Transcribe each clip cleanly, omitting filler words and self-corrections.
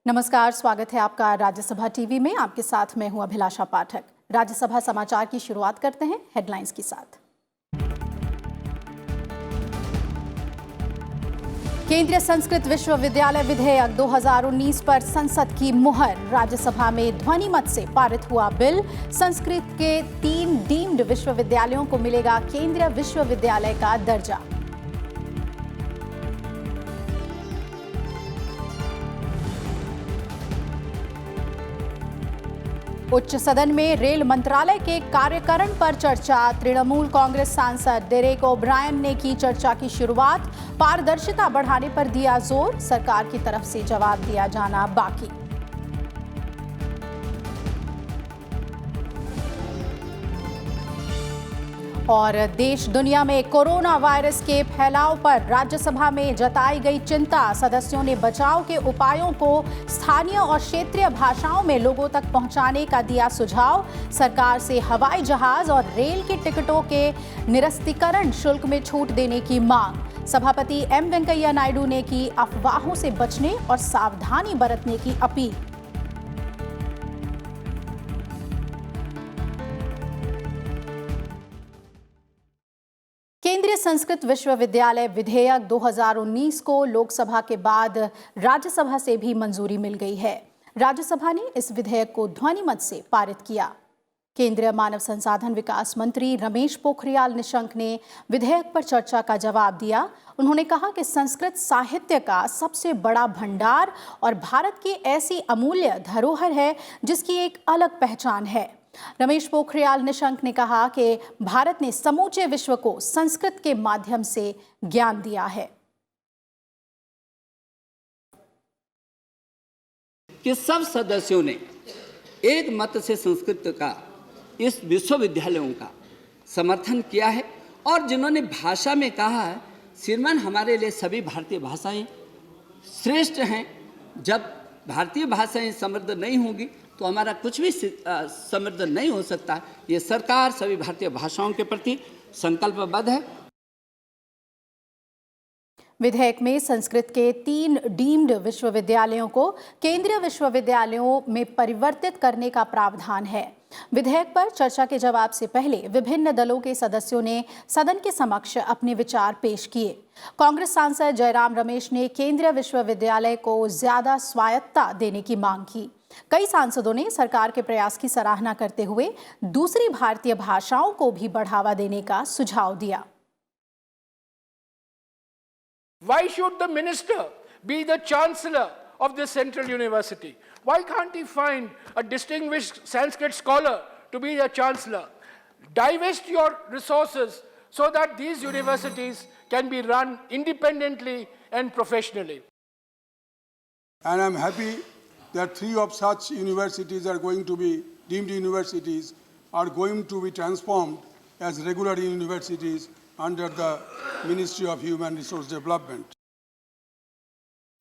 नमस्कार, स्वागत है आपका राज्यसभा टीवी में। आपके साथ मैं हूं अभिलाषा पाठक। राज्यसभा समाचार की शुरुआत करते हैं हेडलाइंस के साथ। केंद्रीय संस्कृत विश्वविद्यालय विधेयक 2019 पर संसद की मुहर। राज्यसभा में ध्वनिमत से पारित हुआ बिल। संस्कृत के 3 डीम्ड विश्वविद्यालयों को मिलेगा केंद्रीय विश्वविद्यालय का दर्जा। उच्च सदन में रेल मंत्रालय के कार्यकरण पर चर्चा। तृणमूल कांग्रेस सांसद डेरेक ओब्रायन ने की चर्चा की शुरुआत। पारदर्शिता बढ़ाने पर दिया जोर। सरकार की तरफ से जवाब दिया जाना बाकी। और देश दुनिया में कोरोना वायरस के फैलाव पर राज्यसभा में जताई गई चिंता। सदस्यों ने बचाव के उपायों को स्थानीय और क्षेत्रीय भाषाओं में लोगों तक पहुंचाने का दिया सुझाव। सरकार से हवाई जहाज और रेल के टिकटों के निरस्तीकरण शुल्क में छूट देने की मांग। सभापति एम वेंकैया नायडू ने की अफवाहों से बचने और सावधानी बरतने की अपील। केंद्रीय संस्कृत विश्वविद्यालय विधेयक 2019 को लोकसभा के बाद राज्यसभा से भी मंजूरी मिल गई है। राज्यसभा ने इस विधेयक को ध्वनिमत से पारित किया। केंद्रीय मानव संसाधन विकास मंत्री रमेश पोखरियाल निशंक ने विधेयक पर चर्चा का जवाब दिया। उन्होंने कहा कि संस्कृत साहित्य का सबसे बड़ा भंडार और भारत की ऐसी अमूल्य धरोहर है जिसकी एक अलग पहचान है। रमेश पोखरियाल निशंक ने कहा कि भारत ने समूचे विश्व को संस्कृत के माध्यम से ज्ञान दिया है। कि सब सदस्यों ने एक मत से संस्कृत का इस विश्वविद्यालयों का समर्थन किया है और जिन्होंने भाषा में कहा है, श्रीमान हमारे लिए सभी भारतीय भाषाएं श्रेष्ठ हैं। जब भारतीय भाषाएं समृद्ध नहीं होगी तो हमारा कुछ भी समृद्ध नहीं हो सकता। ये सरकार सभी भारतीय भाषाओं के प्रति संकल्पबद्ध है। विधेयक में संस्कृत के 3 डीम्ड विश्वविद्यालयों को केंद्रीय विश्वविद्यालयों में परिवर्तित करने का प्रावधान है। विधेयक पर चर्चा के जवाब से पहले विभिन्न दलों के सदस्यों ने सदन के समक्ष अपने विचार पेश किए। कांग्रेस सांसद जयराम रमेश ने केंद्रीय विश्वविद्यालय को ज्यादा स्वायत्तता देने की मांग की। कई सांसदों ने सरकार के प्रयास की सराहना करते हुए दूसरी भारतीय भाषाओं को भी बढ़ावा देने का सुझाव दिया। Why should the minister be the chancellor of this central university? Why can't he find a distinguished Sanskrit scholar to be the chancellor? Divest your resources so that these universities can be run independently and professionally. And I'm happy that 3 of such universities are going to be deemed universities, are going to be transformed as regular universities under the Ministry of Human Resource Development.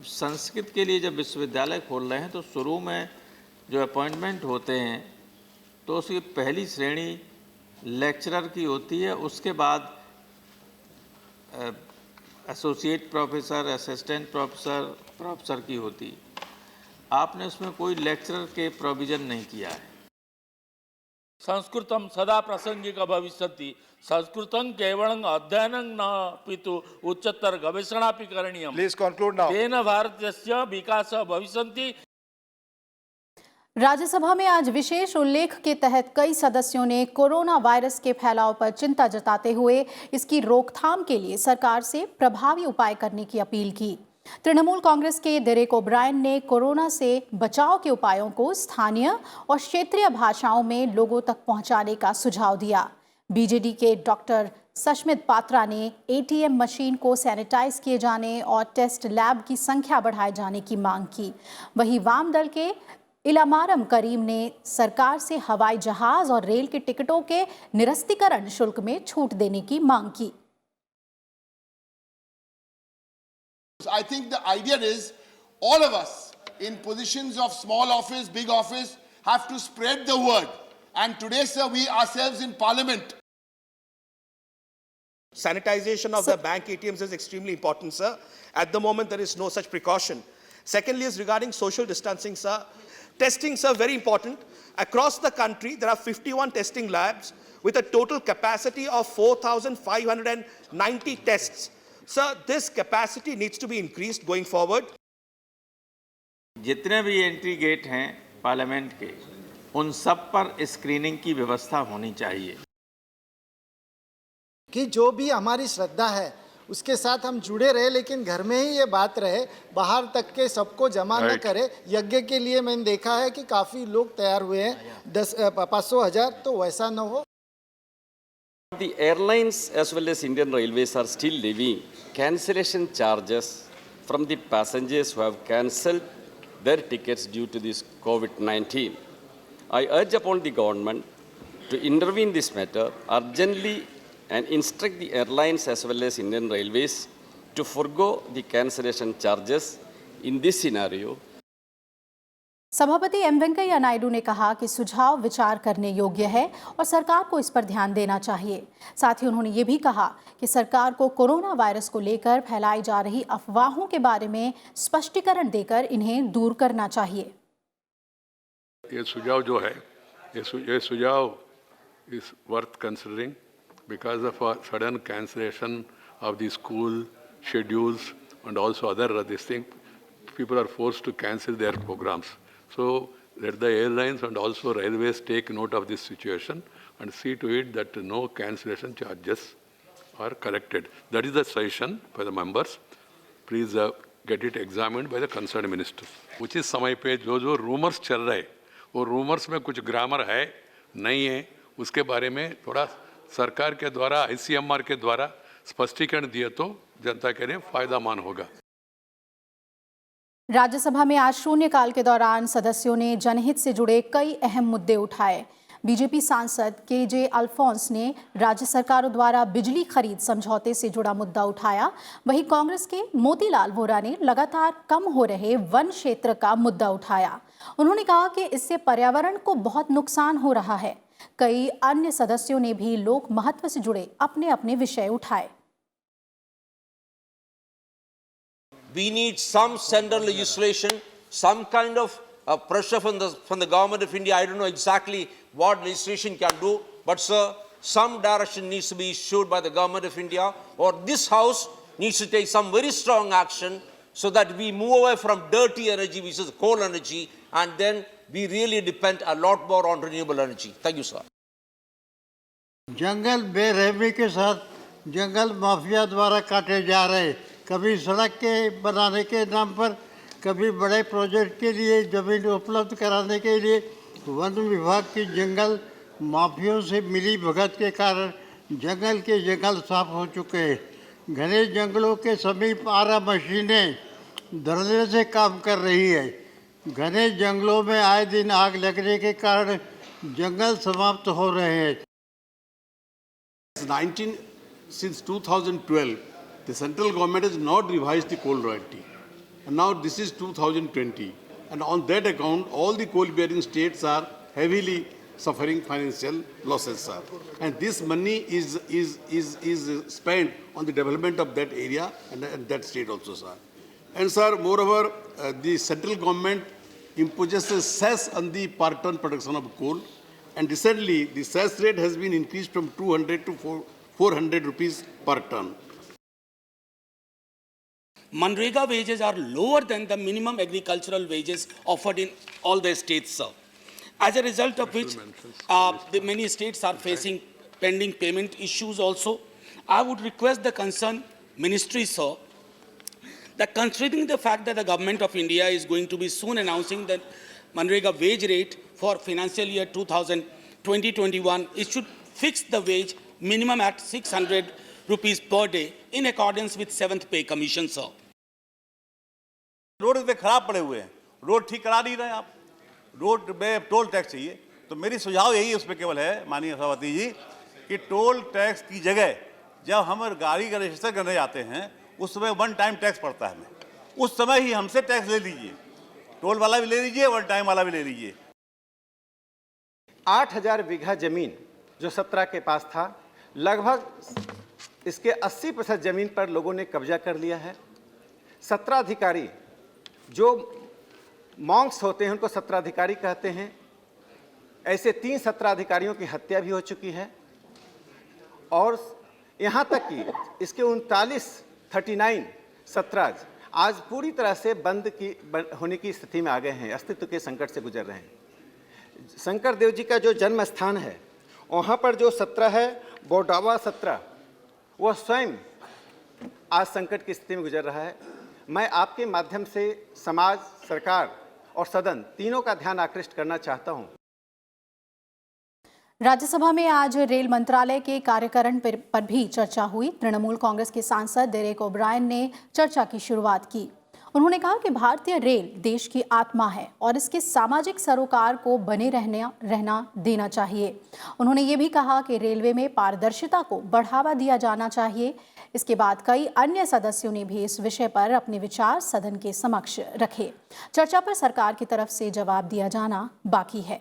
Sanskrit के लिए जब विश्वविद्यालय खोल रहे हैं तो शुरू में जो अपॉइंटमेंट होते हैं तो उसकी पहली श्रेणी लेक्चरर की होती है, उसके बाद associate professor, assistant professor, professor की होती है। आपने उसमें कोई लेक्चरर के प्रोविजन नहीं किया है। संस्कृतं सदा प्रासंगिक भविष्यति। संस्कृतं केवलं अध्ययनं न अपितु उच्चतर गवेषणापि करणीयम्। Please conclude now. तेन भारतस्य विकासः भविष्यति। राज्यसभा में आज विशेष उल्लेख के तहत कई सदस्यों ने कोरोना वायरस के फैलाव पर चिंता जताते हुए इसकी रोकथाम के लिए सरकार से प्रभावी उपाय करने की अपील की। तृणमूल कांग्रेस के डेरेक ओब्रायन ने कोरोना से बचाव के उपायों को स्थानीय और क्षेत्रीय भाषाओं में लोगों तक पहुंचाने का सुझाव दिया। बीजेडी के डॉक्टर सश्मित पात्रा ने एटीएम मशीन को सैनिटाइज किए जाने और टेस्ट लैब की संख्या बढ़ाए जाने की मांग की। वहीं वाम दल के इलामारम करीम ने सरकार से हवाई जहाज और रेल के टिकटों के निरस्तीकरण शुल्क में छूट देने की मांग की। I think the idea is all of us in positions of small office, big office have to spread the word. And today, sir, we ourselves in Parliament. Sanitization of the bank ATMs is extremely important, sir. At the moment, there is no such precaution. Secondly is regarding social distancing, sir. Testing, sir, very important. Across the country, there are 51 testing labs with a total capacity of 4,590 tests. Sir, this capacity needs to be increased going forward. जितने भी entry gate हैं parliament के, उन सब पर screening की व्यवस्था होनी चाहिए कि जो भी हमारी श्रद्धा है उसके साथ हम जुड़े रहे, लेकिन घर में ही ये बात रहे, बाहर तक के सबको जमा न करे। यज्ञ के लिए मैंने देखा है कि काफ़ी लोग तैयार हुए हैं, 500,000, तो वैसा न हो। The airlines as well as Indian Railways are still levying cancellation charges from the passengers who have cancelled their tickets due to this COVID-19. I urge upon the government to intervene this matter urgently and instruct the airlines as well as Indian Railways to forgo the cancellation charges in this scenario. सभापति M Venkaiah Naidu ने कहा कि सुझाव विचार करने योग्य है और सरकार को इस पर ध्यान देना चाहिए। साथ ही उन्होंने ये भी कहा कि सरकार को कोरोना वायरस को लेकर फैलाई जा रही अफवाहों के बारे में स्पष्टीकरण देकर इन्हें दूर करना चाहिए। ये सुझाव जो है, ये सुझाव is worth considering because of a sudden cancellation of the school schedules and also other this thing, people are forced to cancel their programs. So let the airlines and also railways take note of this situation and see to it that no cancellation charges are collected. That is the suggestion for the members. Please get it examined by the concerned minister. उचित समय पे जो rumours चल रहे, वो rumours में कुछ grammar है नहीं है, उसके बारे में थोड़ा सरकार के द्वारा ICMR के द्वारा स्पष्टीकरण दिए तो जनता के लिए फायदामंद होगा। राज्यसभा में आज शून्यकाल के दौरान सदस्यों ने जनहित से जुड़े कई अहम मुद्दे उठाए। बीजेपी सांसद KJ अल्फोंस ने राज्य सरकारों द्वारा बिजली खरीद समझौते से जुड़ा मुद्दा उठाया। वहीं कांग्रेस के मोतीलाल वोरा ने लगातार कम हो रहे वन क्षेत्र का मुद्दा उठाया। उन्होंने कहा कि इससे पर्यावरण को बहुत नुकसान हो रहा है। कई अन्य सदस्यों ने भी लोक महत्व से जुड़े अपने अपने विषय उठाए। We need some central legislation, some kind of pressure from the government of India. I don't know exactly what legislation can do, but sir, some direction needs to be issued by the government of India, or this house needs to take some very strong action so that we move away from dirty energy, which is coal energy, and then we really depend a lot more on renewable energy. Thank you, sir. जंगल बेरहमी के साथ जंगल mafia द्वारा काटे जा रहे, कभी सड़क के बनाने के नाम पर, कभी बड़े प्रोजेक्ट के लिए जमीन उपलब्ध कराने के लिए वन विभाग की जंगल माफियों से मिली भगत के कारण जंगल के जंगल साफ हो चुके हैं। घने जंगलों के समीप आरा मशीनें धरने से काम कर रही है। घने जंगलों में आए दिन आग लगने के कारण जंगल समाप्त हो रहे हैं। Since 2012, the central government has not revised the coal royalty. And now this is 2020. And on that account, all the coal-bearing states are heavily suffering financial losses, sir. And this money is spent on the development of that area and that state also, sir. And sir, moreover, the central government imposes a cess on the per ton production of coal. And recently, the cess rate has been increased from 200 to 400 rupees per ton. Manrega wages are lower than the minimum agricultural wages offered in all the states, sir. As a result of which, many states are facing pending payment issues also. I would request the concerned ministry, sir, that considering the fact that the government of India is going to be soon announcing the Manrega wage rate for financial year 2020-21, it should fix the wage minimum at 600 rupees per day in accordance with 7th Pay Commission, sir. Road पे खराब पड़े हुए हैं, road ठीक करा नहीं रहे आप, रोड में टोल टैक्स चाहिए। तो मेरी सुझाव यही है उसमें केवल है माननीय सभापति जी कि टोल टैक्स की जगह जब हम गाड़ी का रजिस्टर करने जाते हैं उस समय वन टाइम टैक्स पड़ता है, हमें उस समय ही हमसे टैक्स ले लीजिए, टोल वाला भी ले लीजिए, वन टाइम वाला भी ले लीजिए। 8000 बीघा जमीन जो 17 के पास था, लगभग इसके 80% जमीन पर लोगों ने कब्जा कर लिया है। 17 अधिकारी जो मॉन्क्स होते हैं उनको सत्राधिकारी कहते हैं। ऐसे 3 सत्राधिकारियों की हत्या भी हो चुकी है और यहाँ तक कि इसके 39 सत्राज आज पूरी तरह से होने की स्थिति में आ गए हैं, अस्तित्व के संकट से गुजर रहे हैं। शंकर देव जी का जो जन्म स्थान है वहाँ पर जो सत्र है बोडावा सत्र, वह स्वयं आज संकट की स्थिति में गुजर रहा है। मैं आपके माध्यम से समाज, सरकार और सदन तीनों का ध्यान आकृष्ट करना चाहता हूँ। राज्यसभा में आज रेल मंत्रालय के कार्यकरण पर भी चर्चा हुई। तृणमूल कांग्रेस के सांसद डेरेक ओब्रायन ने चर्चा की शुरुआत की। उन्होंने कहा कि भारतीय रेल देश की आत्मा है और इसके सामाजिक सरोकार को बने रहना देना चाहिए। उन्होंने ये भी कहा कि रेलवे में पारदर्शिता को बढ़ावा दिया जाना चाहिए। इसके बाद कई अन्य सदस्यों ने भी इस विषय पर अपने विचार सदन के समक्ष रखे। चर्चा पर सरकार की तरफ से जवाब दिया जाना बाकी है।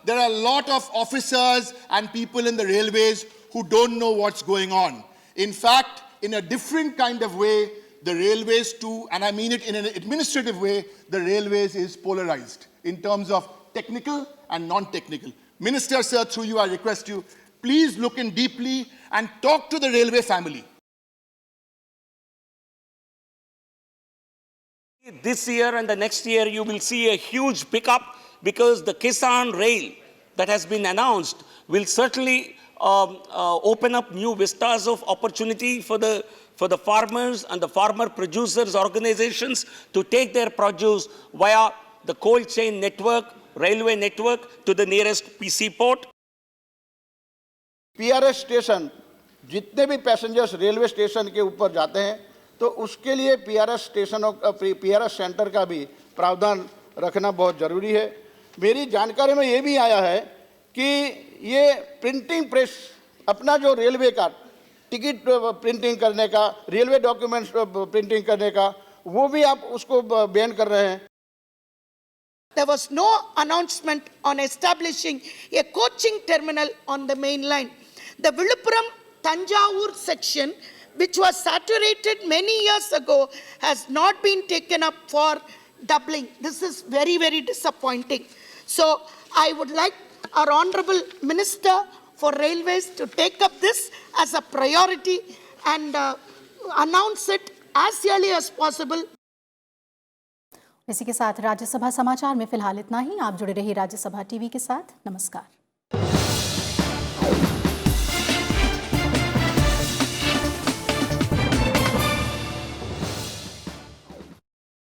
There are a lot of officers and people in the railways who don't know what's going on. In fact, in a different kind of way, the railways too, and I mean it in an administrative way, the railways is polarized in terms of technical and non-technical. Minister, sir, through you, I request you, please look in deeply and talk to the railway family. This year and the next year, you will see a huge pickup because the Kisan Rail that has been announced will certainly open up new vistas of opportunity for the farmers and the farmer producers organizations to take their produce via the cold chain network, railway network to the nearest PC port. PRS station, जितने भी passengers railway station के ऊपर जाते हैं तो उसके लिए PRS centre का भी प्रावधान रखना बहुत ज़रूरी है। मेरी जानकारी में ये भी आया है कि ये प्रिंटिंग प्रेस अपना जो रेलवे का टिकट प्रिंटिंग करने का, रेलवे डॉक्यूमेंट्स प्रिंटिंग करने का, वो भी आप उसको बैन कर रहे हैं। There was no announcement on establishing a coaching terminal on the main line. The Viluppuram Tanjavur section, which was saturated many years ago, has not been taken up for doubling. This is very, very disappointing. So I would like our Honorable Minister for Railways to take up this as a priority and announce it as early as possible. इसी के साथ राज्यसभा समाचार में फिलहाल इतना ही। आप जुड़े रहिए राज्यसभा टीवी के साथ। नमस्कार।